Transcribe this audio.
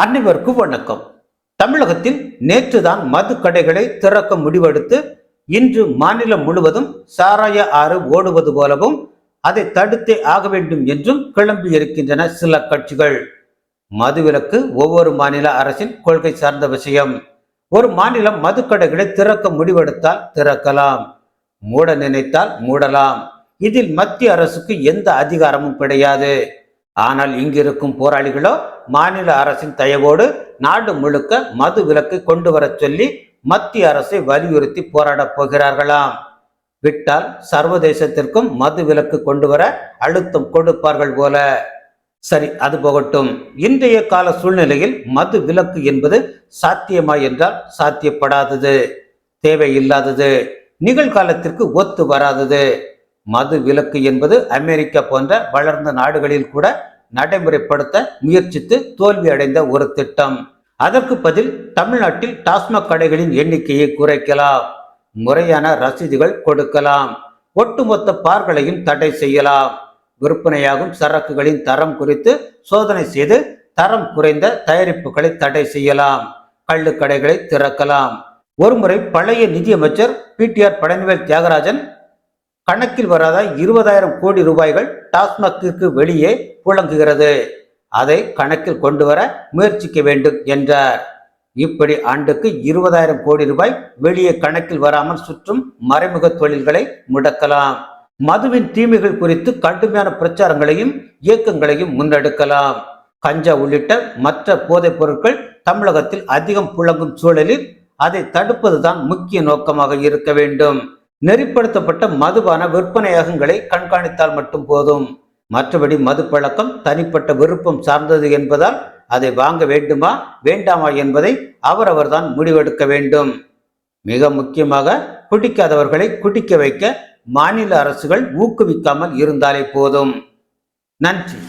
அனைவருக்கும் வணக்கம். தமிழகத்தில் நேற்றுதான் மது கடைகளை திறக்க முடிவெடுத்து இன்று மாநிலம் முழுவதும் சாராய ஆறு ஓடுவது போலவும் அதை தடுத்தே ஆக வேண்டும் என்றும் கிளம்பி இருக்கின்றன சில கட்சிகள். மதுவிலக்கு ஒவ்வொரு மாநில அரசின் கொள்கை சார்ந்த விஷயம். ஒரு மாநிலம் மதுக்கடைகளை திறக்க முடிவெடுத்தால் திறக்கலாம், மூட நினைத்தால் மூடலாம். இதில் மத்திய அரசுக்கு எந்த அதிகாரமும் கிடையாது. ஆனால் இங்கிருக்கும் போராளிகளோ மாநில அரசின் தயவோடு நாடு முழுக்க மது விலக்கை கொண்டு வர சொல்லி மத்திய அரசை வலியுறுத்தி போராடப் போகிறார்களாம். விட்டால் சர்வதேசத்திற்கும் மது விலக்கு கொண்டு வர அழுத்தம் கொடுப்பார்கள் போல. சரி, அது போகட்டும். இன்றைய கால சூழ்நிலையில் மது விலக்கு என்பது சாத்தியமா என்றால் சாத்தியப்படாதது, தேவையில்லாதது, நிகழ்காலத்திற்கு ஒத்து வராதது. மது விலக்கு என்பது அமெரிக்கா போன்ற வளர்ந்த நாடுகளில் கூட நடைமுறைப்படுத்த முயற்சித்து தோல்வி அடைந்த ஒரு திட்டம். அதற்கு பதில் தமிழ்நாட்டில் டாஸ்மாக் கடைகளின் எண்ணிக்கையை குறைக்கலாம், முறையான ரசீதுகள் கொடுக்கலாம், ஒட்டுமொத்த பார்களையும் தடை செய்யலாம், விற்பனையாகும் சரக்குகளின் தரம் குறித்து சோதனை செய்து தரம் குறைந்த தயாரிப்புகளை தடை செய்யலாம், கள்ளுக்கடைகளை திறக்கலாம். ஒருமுறை பழைய நிதியமைச்சர் பிடிஆர் பழனிவேல் தியாகராஜன் கணக்கில் வராத 20,000 கோடி ரூபாய்கள் டாஸ்மாகிற்கு வெளியே புழங்குகிறது, அதை கணக்கில் கொண்டு வர முயற்சிக்க வேண்டும் என்றார். இப்படி ஆண்டுக்கு 20,000 கோடி ரூபாய் வெளியே கணக்கில் வராமல் சுற்றும் மறைமுக தொழில்களை முடக்கலாம். மதுவின் தீமைகள் குறித்து கடுமையான பிரச்சாரங்களையும் இயக்கங்களையும் முன்னெடுக்கலாம். கஞ்சா உள்ளிட்ட மற்ற போதைப் பொருட்கள் தமிழகத்தில் அதிகம் புழங்கும் சூழலில் அதை தடுப்பதுதான் முக்கிய நோக்கமாக இருக்க வேண்டும். நெறிப்படுத்தப்பட்ட மதுபான விற்பனையகங்களை கண்காணித்தால் மட்டும் போதும். மற்றபடி மது பழக்கம் தனிப்பட்ட விருப்பம் சார்ந்தது என்பதால் அதை வாங்க வேண்டுமா வேண்டாமா என்பதை அவரவர்தான் முடிவெடுக்க வேண்டும். மிக முக்கியமாக குடிக்காதவர்களை குடிக்க வைக்க மாநில அரசுகள் ஊக்குவிக்காமல் இருந்தாலே போதும். நன்றி.